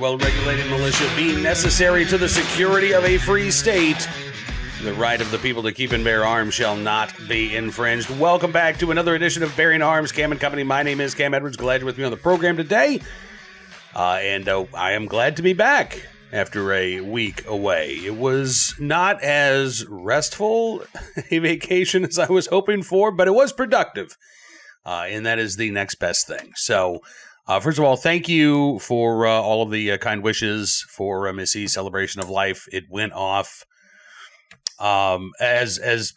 well-regulated militia being necessary to the security of a free state, the right of the people to keep and bear arms shall not be infringed. Welcome back to another edition of Bearing Arms, Cam and Company. My name is Cam Edwards. Glad you're with me on the program today. I am glad to be back after a week away. It was not as restful a vacation as I was hoping for, but it was productive. And that is the next best thing. So, first of all, thank you for all of the kind wishes for Missy's celebration of life. It went off as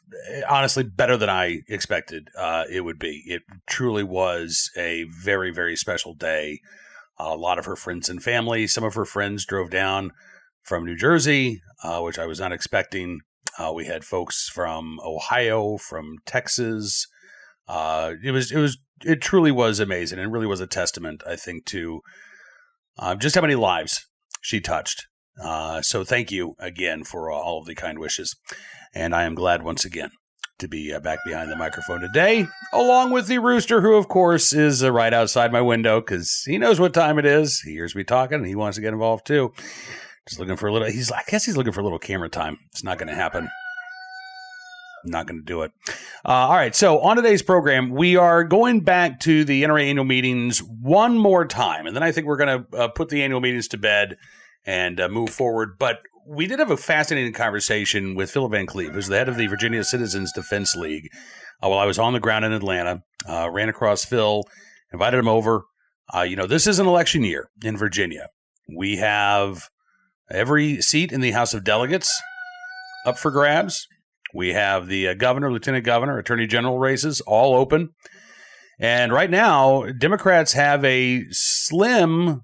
honestly better than I expected it would be. It truly was a very, very special day. A lot of her friends and family, some of her friends drove down from New Jersey, which I was not expecting. We had folks from Ohio, from Texas. It truly was amazing, and really was a testament, I think, to just how many lives she touched. So thank you again for all of the kind wishes. And I am glad once again to be back behind the microphone today, along with the rooster, who, of course, is right outside my window because he knows what time it is. He hears me talking, and he wants to get involved, too. Just looking for a little, I guess he's looking for a little camera time. It's not going to happen. I'm not going to do it. All right. So on today's program, we are going back to the NRA annual meetings one more time. And then I think we're going to put the annual meetings to bed and move forward. But we did have a fascinating conversation with Philip Van Cleave, who's the head of the Virginia Citizens Defense League. While I was on the ground in Atlanta, ran across Phil, invited him over. This is an election year in Virginia. We have every seat in the House of Delegates up for grabs. We have the governor, lieutenant governor, attorney general races all open. And right now, Democrats have a slim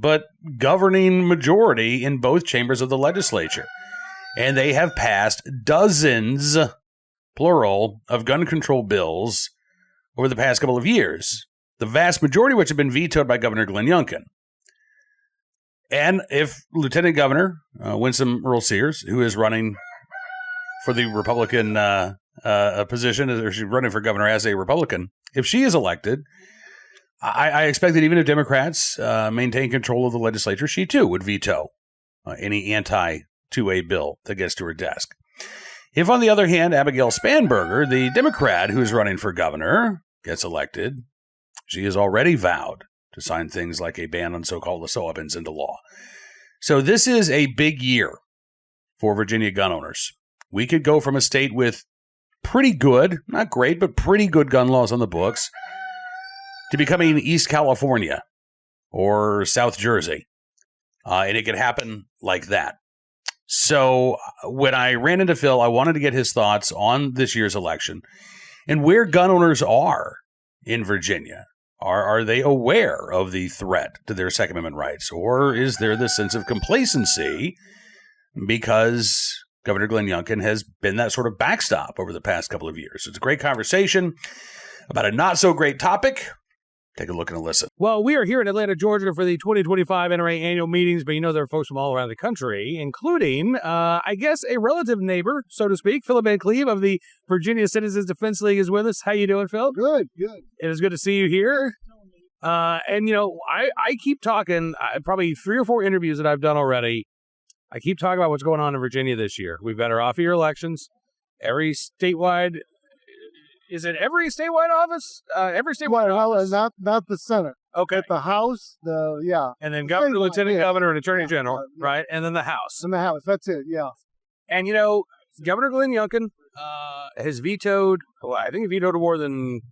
but governing majority in both chambers of the legislature. And they have passed dozens, plural, of gun control bills over the past couple of years, the vast majority of which have been vetoed by Governor Glenn Youngkin. And if Lieutenant Governor Winsome Earl-Sears, who is running for the Republican position, or she's running for governor as a Republican, if she is elected, I expect that even if Democrats maintain control of the legislature, she too would veto any anti-2A bill that gets to her desk. If, on the other hand, Abigail Spanberger, the Democrat who is running for governor, gets elected, she has already vowed to sign things like a ban on so-called assault weapons into law. So this is a big year for Virginia gun owners. We could go from a state with pretty good, not great, but pretty good gun laws on the books to becoming East California or South Jersey. And it could happen like that. So when I ran into Phil, I wanted to get his thoughts on this year's election and where gun owners are in Virginia. Are they aware of the threat to their Second Amendment rights? Or is there this sense of complacency because Governor Glenn Youngkin has been that sort of backstop over the past couple of years? It's a great conversation about a not-so-great topic. Take a look and a listen. Well, we are here in Atlanta, Georgia for the 2025 NRA annual meetings, but there are folks from all around the country, including, I guess, a relative neighbor, so to speak. Philip Van Cleave of the Virginia Citizens Defense League is with us. How you doing, Phil? Good. It is good to see you here. I keep talking, probably 3 or 4 interviews that I've done already. I keep talking about what's going on in Virginia this year. We've got our off-year elections. Every statewide... Is it every statewide office? Every statewide office? Not the Senate. Okay. But the House, And then governor, lieutenant governor, and attorney general, right? And then the House. And the House, that's it, yeah. And, Governor Glenn Youngkin has vetoed, I think he vetoed more than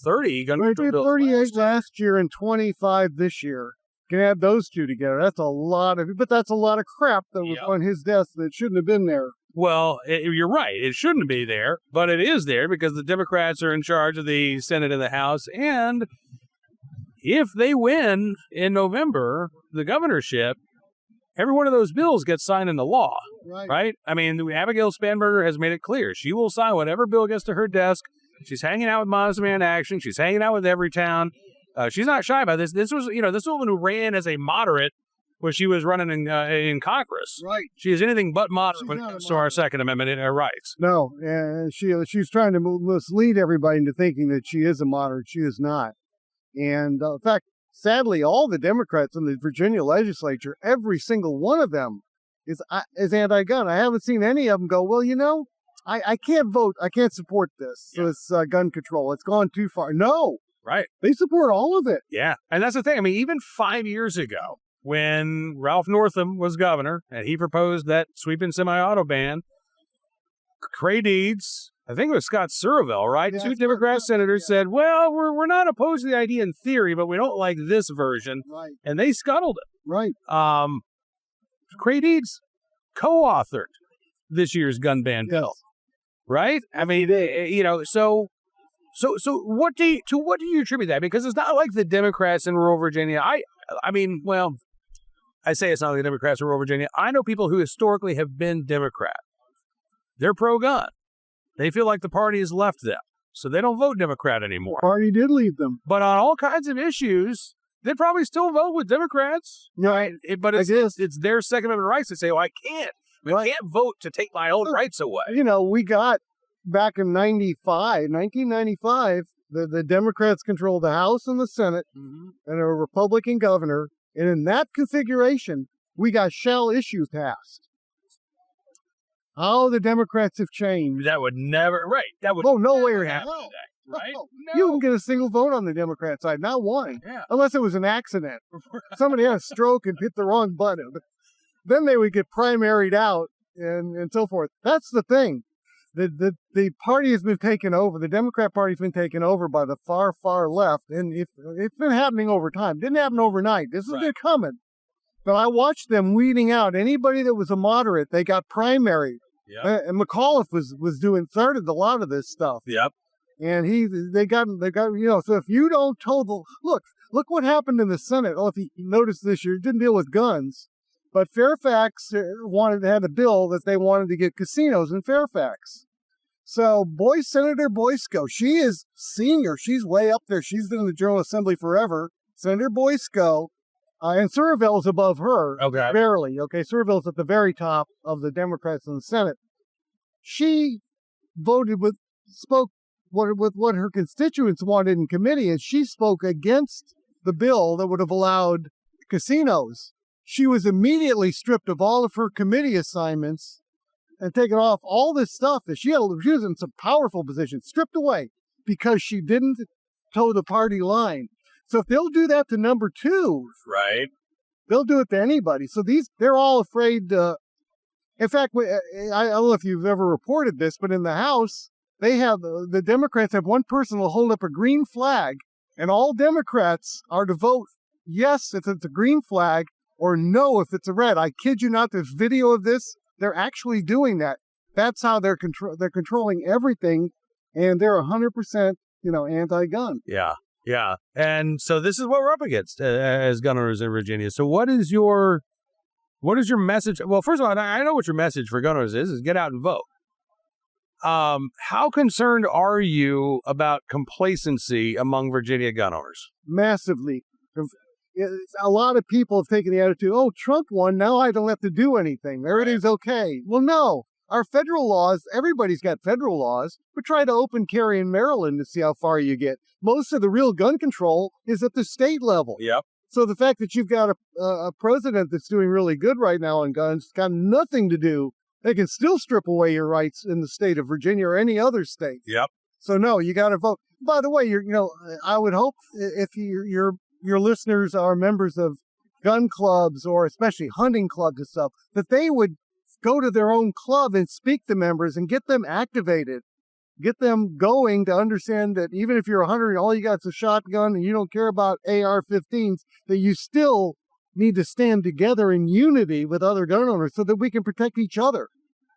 30 gun control bills. 38 last year and 25 this year. Can add those two together. That's a lot of crap that was on his desk that shouldn't have been there. Well, you're right. It shouldn't be there, but it is there because the Democrats are in charge of the Senate and the House. And if they win in November, the governorship, every one of those bills gets signed into law, right? I mean, Abigail Spanberger has made it clear. She will sign whatever bill gets to her desk. She's hanging out with Moms Demand Action. She's hanging out with Everytown. She's not shy about this. This was, this woman who ran as a moderate when she was running in Congress. Right. She is anything but moderate when it comes to our Second Amendment and our rights. No, and she's trying to mislead everybody into thinking that she is a moderate. She is not. And in fact, sadly, all the Democrats in the Virginia legislature, every single one of them is anti-gun. I haven't seen any of them go, well, I can't vote. I can't support this. Yeah. This gun control. It's gone too far. No. Right. They support all of it. Yeah. And that's the thing. I mean, even 5 years ago, when Ralph Northam was governor and he proposed that sweeping semi-auto ban, Cray Deeds, I think it was Scott Surville, right? Yeah, Two Democrat senators said, well, we're not opposed to the idea in theory, but we don't like this version. Right. And they scuttled it. Right. Cray Deeds co-authored this year's gun ban bill, right? I mean, so what do you attribute that? Because it's not like the Democrats in rural Virginia. I mean, well, I say it's not like the Democrats in rural Virginia. I know people who historically have been Democrat. They're pro-gun. They feel like the party has left them, so they don't vote Democrat anymore. The party did leave them. But on all kinds of issues, they'd probably still vote with Democrats. Right. But it's their Second Amendment rights to say, well, I can't vote to take my own rights away. We got back in 1995, the Democrats controlled the House and the Senate and a Republican governor. And in that configuration, we got shall issue passed. How the Democrats have changed. That would never, right. That would nowhere happen no. today, right? No. You can get a single vote on the Democrat side, not one. Yeah. Unless it was an accident. Somebody had a stroke and hit the wrong button. But then they would get primaried out and so forth. That's the thing. The party has been taken over. The Democrat Party has been taken over by the far, far left. And it's been happening over time. It didn't happen overnight. This has been coming. But I watched them weeding out anybody that was a moderate. They got primaried. Yep. And McAuliffe started a lot of this stuff. Yep. And they got, so if you don't look what happened in the Senate. Oh, if you noticed this year, it didn't deal with guns. But Fairfax had a bill that they wanted to get casinos in Fairfax. So Senator Boysko, she is senior. She's way up there. She's been in the General Assembly forever. Senator Boysko. And Surville's above her, barely. Okay, Surville's at the very top of the Democrats in the Senate. She spoke with what her constituents wanted in committee, and she spoke against the bill that would have allowed casinos. She was immediately stripped of all of her committee assignments and taken off all this stuff that she was in some powerful positions, stripped away because she didn't toe the party line. So if they'll do that to number two, right, they'll do it to anybody. So they're all afraid. In fact, I don't know if you've ever reported this, but in the House, the Democrats have one person will hold up a green flag, and all Democrats are to vote yes if it's a green flag or no if it's a red. I kid you not. There's video of this. They're actually doing that. That's how they're controlling everything, and they're 100% anti-gun. Yeah. Yeah. And so this is what we're up against as gun owners in Virginia. So what is your message? Well, first of all, I know what your message for gun owners is get out and vote. How concerned are you about complacency among Virginia gun owners? Massively. A lot of people have taken the attitude, oh, Trump won, now I don't have to do anything. Everything's okay. Well, no. Our federal laws, everybody's got federal laws, but try to open carry in Maryland to see how far you get. Most of the real gun control is at the state level. Yep. So the fact that you've got a president that's doing really good right now on guns got nothing to do. They can still strip away your rights in the state of Virginia or any other state. Yep. So no, you got to vote. By the way, I would hope if your listeners are members of gun clubs or especially hunting clubs and stuff, that they would go to their own club and speak to members and get them activated, get them going to understand that even if you're a hunter and all you got is a shotgun and you don't care about AR-15s, that you still need to stand together in unity with other gun owners so that we can protect each other.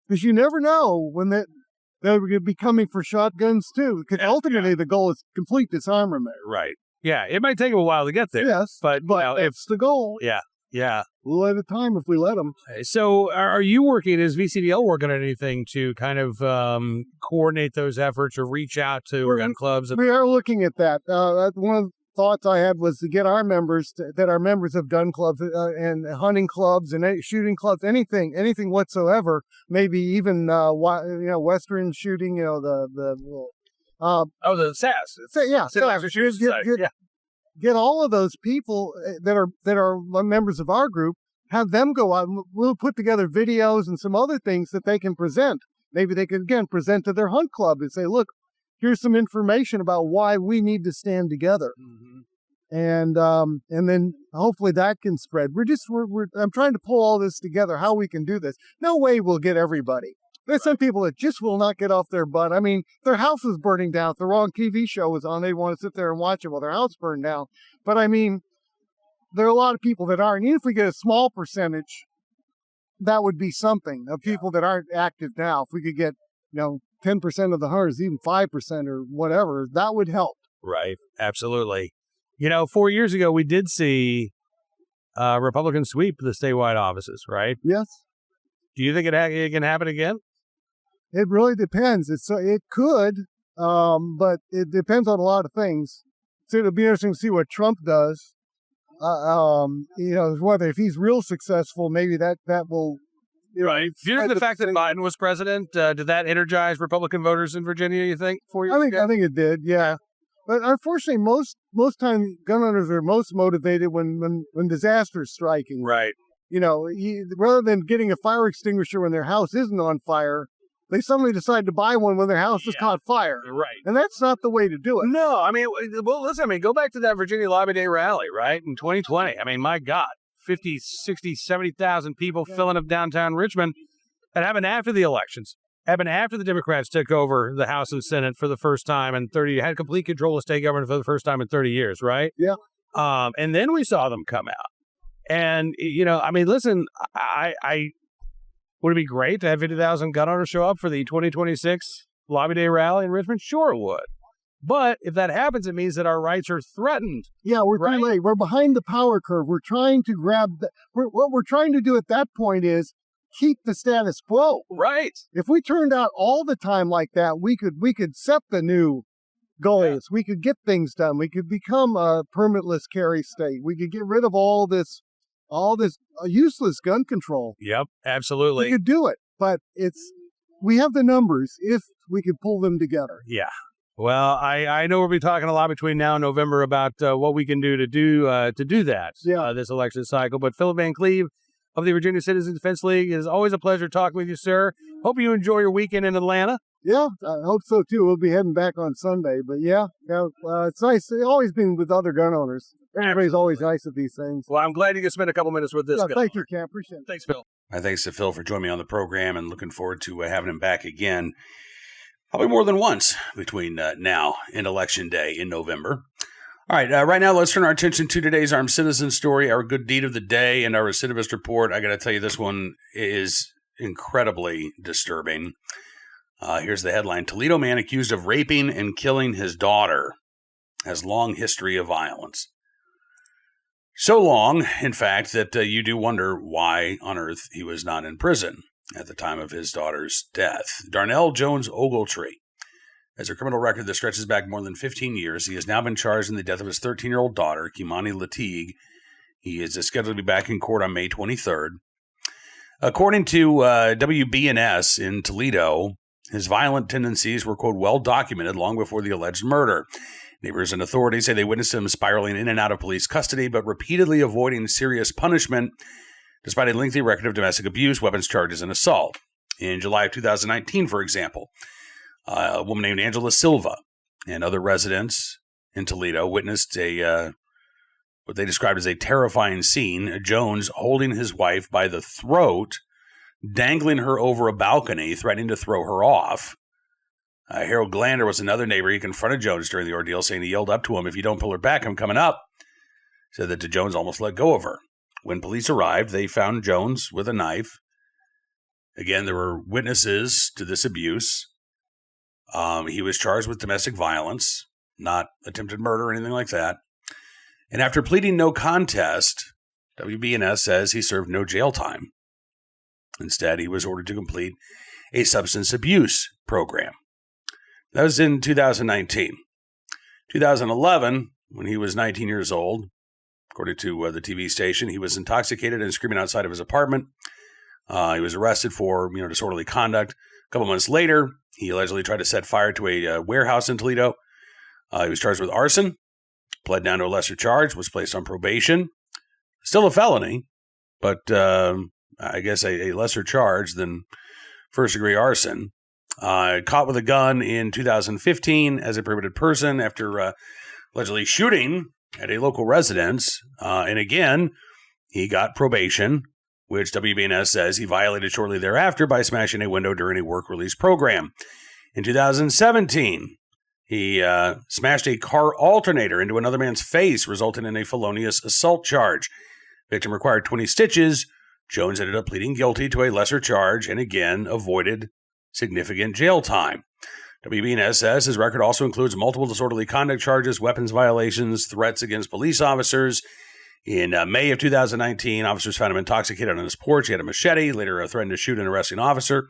Because you never know when they're going to be coming for shotguns too. Because ultimately the goal is complete disarmament. Right. Yeah, it might take a while to get there. Yes, but it's the goal. Yeah. Yeah. A little at a time if we let them. So are you working, is VCDL working on anything to kind of coordinate those efforts or reach out to gun clubs? We are looking at that. One of the thoughts I had was to get our members that are members of gun clubs and hunting clubs and shooting clubs, anything whatsoever, maybe even Western shooting, the SAS. Yeah. Citizen Shooting Society. Yeah. get all of those people that are members of our group, have them go out, and we'll put together videos and some other things that they can present. Maybe they can, again, present to their hunt club and say, look, here's some information about why we need to stand together. And then hopefully that can spread. I'm trying to pull all this together, how we can do this. No way we'll get everybody. There's some people that just will not get off their butt. I mean, their house is burning down. If the wrong TV show was on, they want to sit there and watch it while their house burned down. But I mean, there are a lot of people that aren't. Even if we get a small percentage, that would be something of people that aren't active now. If we could get, 10% of the hunters, even 5% or whatever, that would help. Right. Absolutely. 4 years ago, we did see Republicans sweep the statewide offices, right? Yes. Do you think it can happen again? It really depends. It could, but it depends on a lot of things. So it'll be interesting to see what Trump does. Whether if he's real successful, maybe that will. Right. Given the fact that Biden was president, did that energize Republican voters in Virginia, you think? I think it did, yeah. But unfortunately, most time gun owners are most motivated when disaster is striking. Right. Rather than getting a fire extinguisher when their house isn't on fire, they suddenly decide to buy one when their house has caught fire. Right. And that's not the way to do it. No, listen, go back to that Virginia Lobby Day rally, right, in 2020. I mean, my God, 50, 60, 70,000 people filling up downtown Richmond. That happened after the elections. Happened after the Democrats took over the House and Senate for the first time in 30 years, had complete control of state government for the first time in 30 years, right? Yeah. And then we saw them come out. And, listen, I would it be great to have 50,000 gun owners show up for the 2026 Lobby Day rally in Richmond? Sure it would. But if that happens, it means that our rights are threatened. Yeah, we're too late. We're behind the power curve. We're trying to what we're trying to do at that point is keep the status quo. Right. If we turned out all the time like that, we could set the new goals. Yeah. We could get things done. We could become a permitless carry state. We could get rid of all this useless gun control. Yep, absolutely. We could do it, but we have the numbers if we could pull them together. Yeah. Well, I know we'll be talking a lot between now and November about what we can do to do that this election cycle. But Philip Van Cleave of the Virginia Citizens Defense League, it is always a pleasure talking with you, sir. Hope you enjoy your weekend in Atlanta. Yeah, I hope so too. We'll be heading back on Sunday, but it's nice. It's always been with other gun owners. Everybody's always nice at these things. Well, I'm glad you could spend a couple minutes with this guy. Thank you, Cam. Appreciate it. Thanks, Phil. My thanks to Phil for joining me on the program and looking forward to having him back again, probably more than once between now and Election Day in November. All right, right now let's turn our attention to today's Armed Citizen story, our good deed of the day, and our recidivist report. I got to tell you, this one is incredibly disturbing. Here's the headline. Toledo man accused of raping and killing his daughter has long history of violence. So long, in fact, that you do wonder why on earth he was not in prison at the time of his daughter's death. Darnell Jones Ogletree has a criminal record that stretches back more than 15 years. He has now been charged in the death of his 13-year-old daughter, Kimani Latigue. He is scheduled to be back in court on May 23rd. According to WBNS in Toledo, his violent tendencies were, quote, well documented long before the alleged murder. Neighbors and authorities say they witnessed him spiraling in and out of police custody, but repeatedly avoiding serious punishment, despite a lengthy record of domestic abuse, weapons charges, and assault. In July of 2019, for example, a woman named Angela Silva and other residents in Toledo witnessed what they described as a terrifying scene. Jones holding his wife by the throat, dangling her over a balcony, threatening to throw her off. Harold Glander was another neighbor. He confronted Jones during the ordeal, saying he yelled up to him, "If you don't pull her back, I'm coming up." Said that Jones almost let go of her. When police arrived, they found Jones with a knife. Again, there were witnesses to this abuse. He was charged with domestic violence, not attempted murder or anything like that. And after pleading no contest, WBNS says he served no jail time. Instead, he was ordered to complete a substance abuse program. That was in 2019. 2011, when he was 19 years old, according to the TV station, he was intoxicated and screaming outside of his apartment. He was arrested for disorderly conduct. A couple months later, he allegedly tried to set fire to a warehouse in Toledo. He was charged with arson pled down to a lesser charge, was placed on probation. Still a felony, but I guess a lesser charge than first-degree arson. Caught with a gun in 2015 as a prohibited person after allegedly shooting at a local residence. And again, he got probation, which WBNS says he violated shortly thereafter by smashing a window during a work release program. In 2017, he smashed a car alternator into another man's face, resulting in a felonious assault charge. Victim required 20 stitches. Jones ended up pleading guilty to a lesser charge and again avoided significant jail time. WBNS says his record also includes multiple disorderly conduct charges, weapons violations, threats against police officers. In May of 2019, officers found him intoxicated on his porch. He had a machete, later threatened to shoot an arresting officer.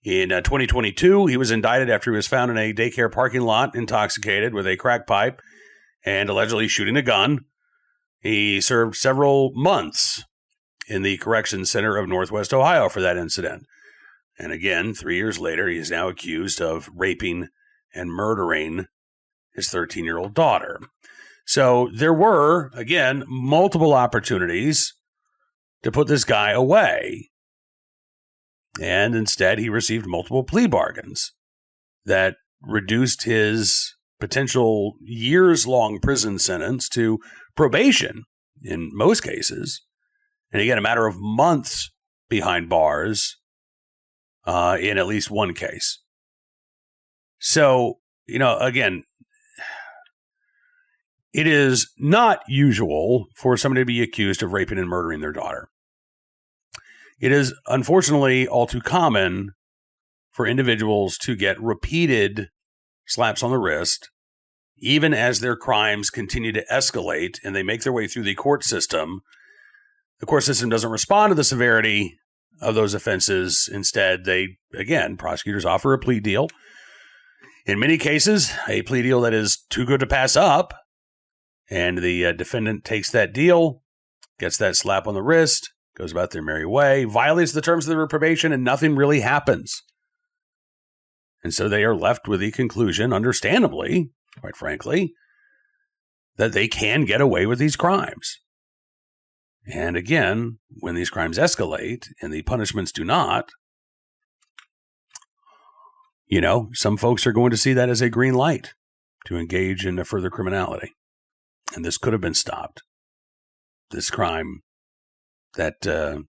In 2022, he was indicted after he was found in a daycare parking lot intoxicated with a crack pipe and allegedly shooting a gun. He served several months in the Corrections Center of Northwest Ohio for that incident. And again, 3 years later, he is now accused of raping and murdering his 13-year-old daughter. So there were, again, multiple opportunities to put this guy away. And instead, he received multiple plea bargains that reduced his potential years-long prison sentence to probation in most cases. And again, a matter of months behind bars in at least one case. So, again, it is not usual for somebody to be accused of raping and murdering their daughter. It is unfortunately all too common for individuals to get repeated slaps on the wrist, even as their crimes continue to escalate and they make their way through the court system. The court system doesn't respond to the severity of those offenses. Instead, prosecutors offer a plea deal. In many cases, a plea deal that is too good to pass up. And the defendant takes that deal, gets that slap on the wrist, goes about their merry way, violates the terms of their probation, and nothing really happens. And so they are left with the conclusion, understandably, quite frankly, that they can get away with these crimes. And again, when these crimes escalate and the punishments do not, some folks are going to see that as a green light to engage in further criminality. And this could have been stopped. This crime that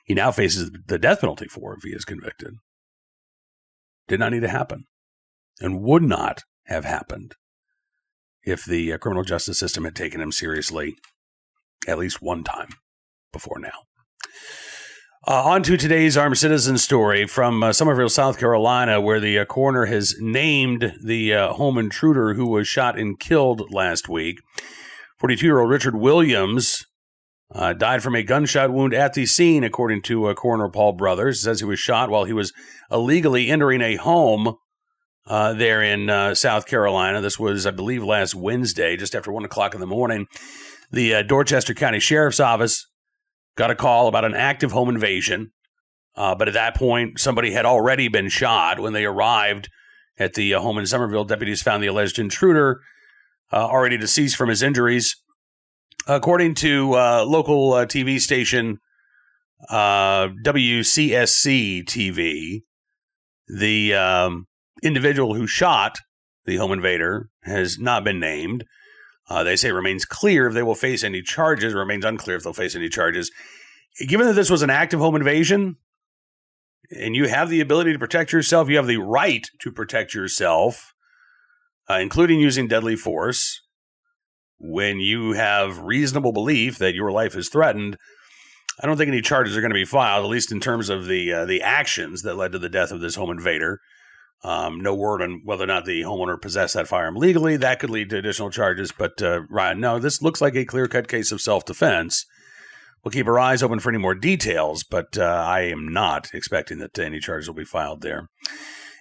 he now faces the death penalty for if he is convicted did not need to happen and would not have happened if the criminal justice system had taken him seriously at least one time before now. On to today's armed citizen story from Summerville, South Carolina, where the coroner has named the home intruder who was shot and killed last week. 42-year-old Richard Williams died from a gunshot wound at the scene, according to Coroner Paul Brothers. It says he was shot while he was illegally entering a home there in South Carolina. This was, I believe, last Wednesday, just after 1 o'clock in the morning. The Dorchester County Sheriff's Office got a call about an active home invasion. But at that point, somebody had already been shot. When they arrived at the home in Somerville, deputies found the alleged intruder already deceased from his injuries. According to local TV station WCSC TV, the individual who shot the home invader has not been named. They say it remains unclear if they'll face any charges. Given that this was an active home invasion, and you have the ability to protect yourself, you have the right to protect yourself, including using deadly force, when you have reasonable belief that your life is threatened, I don't think any charges are going to be filed, at least in terms of the actions that led to the death of this home invader. No word on whether or not the homeowner possessed that firearm legally. That could lead to additional charges. But, Ryan, no, this looks like a clear-cut case of self-defense. We'll keep our eyes open for any more details, but I am not expecting that any charges will be filed there.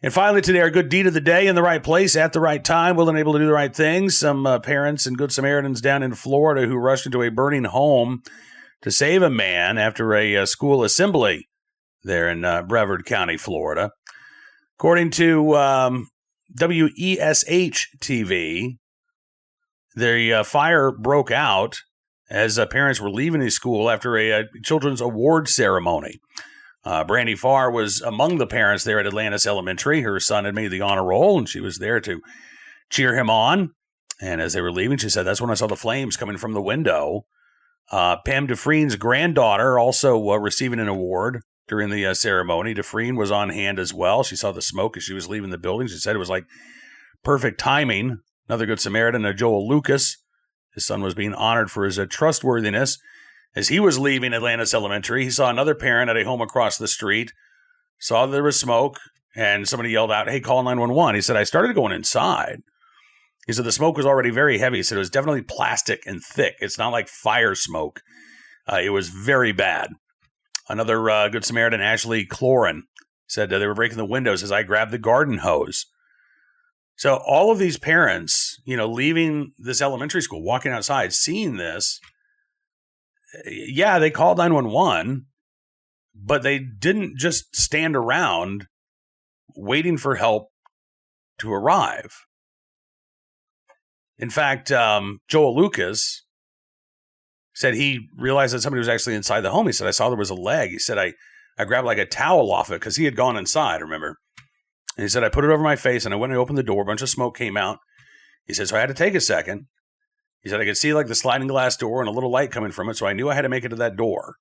And finally today, our good deed of the day, in the right place at the right time, willing and able to do the right things. Some parents and good Samaritans down in Florida who rushed into a burning home to save a man after a school assembly there in Brevard County, Florida. According to WESH TV, the fire broke out as parents were leaving the school after a children's award ceremony. Brandy Farr was among the parents there at Atlantis Elementary. Her son had made the honor roll, and she was there to cheer him on. And as they were leaving, she said, that's when I saw the flames coming from the window. Pam Dufresne's granddaughter also receiving an award during the ceremony. Dufresne was on hand as well. She saw the smoke as she was leaving the building. She said it was like perfect timing. Another Good Samaritan, Joel Lucas. His son was being honored for his trustworthiness. As he was leaving Atlantis Elementary, he saw another parent at a home across the street, saw there was smoke, and somebody yelled out, hey, call 911. He said, I started going inside. He said the smoke was already very heavy. He said it was definitely plastic and thick. It's not like fire smoke. It was very bad. Another Good Samaritan, Ashley Cloran, said they were breaking the windows as I grabbed the garden hose. So all of these parents, leaving this elementary school, walking outside, seeing this, yeah, they called 911, but they didn't just stand around waiting for help to arrive. In fact, Joel Lucas said he realized that somebody was actually inside the home. He said, I saw there was a leg. He said, I grabbed like a towel off it because he had gone inside, remember? And he said, I put it over my face and I went and opened the door. A bunch of smoke came out. He said, so I had to take a second. He said, I could see like the sliding glass door and a little light coming from it. So I knew I had to make it to that door.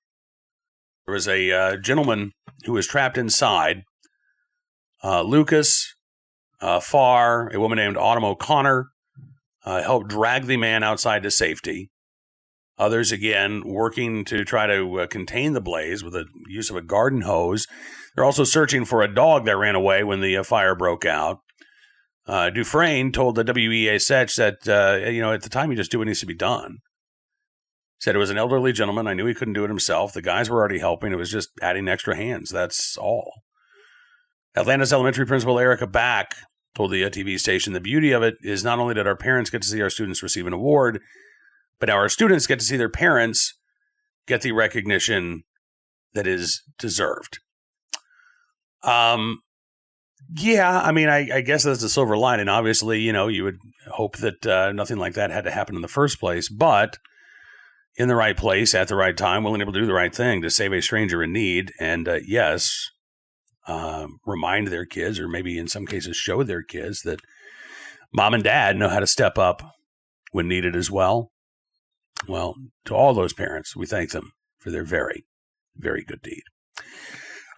There was a gentleman who was trapped inside. Lucas, Farr, a woman named Autumn O'Connor, helped drag the man outside to safety. Others, again, working to try to contain the blaze with the use of a garden hose. They're also searching for a dog that ran away when the fire broke out. Dufresne told the WEA Setch that, at the time, he just do what needs to be done. Said it was an elderly gentleman. I knew he couldn't do it himself. The guys were already helping. It was just adding extra hands. That's all. Atlantis Elementary Principal Erica Back told the TV station, the beauty of it is not only that our parents get to see our students receive an award, but now our students get to see their parents get the recognition that is deserved. Yeah, I mean, I guess that's a silver lining. Obviously, you would hope that nothing like that had to happen in the first place, but in the right place at the right time, willing able to do the right thing to save a stranger in need. And yes, remind their kids, or maybe in some cases show their kids, that mom and dad know how to step up when needed as well. Well, to all those parents, we thank them for their very, very good deed.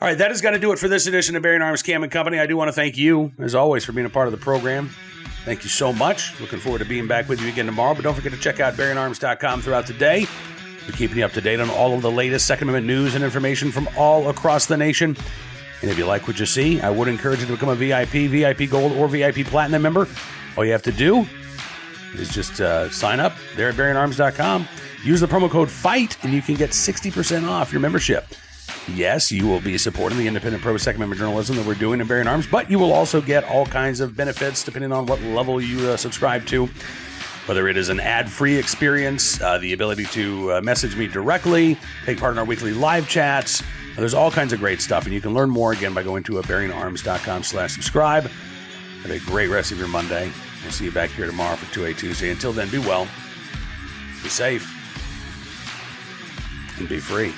All right, that is going to do it for this edition of Bearing Arms Cam & Company. I do want to thank you, as always, for being a part of the program. Thank you so much. Looking forward to being back with you again tomorrow. But don't forget to check out BearingArms.com throughout the day. We're keeping you up to date on all of the latest Second Amendment news and information from all across the nation. And if you like what you see, I would encourage you to become a VIP Gold, or VIP Platinum member. All you have to do is just sign up there at BearingArms.com. Use the promo code FIGHT, and you can get 60% off your membership. Yes, you will be supporting the independent pro-Second Amendment journalism that we're doing in Bearing Arms, but you will also get all kinds of benefits depending on what level you subscribe to, whether it is an ad-free experience, the ability to message me directly, take part in our weekly live chats. There's all kinds of great stuff, and you can learn more, again, by going to BearingArms.com/subscribe. Have a great rest of your Monday. We'll see you back here tomorrow for 2A Tuesday. Until then, be well, be safe, and be free.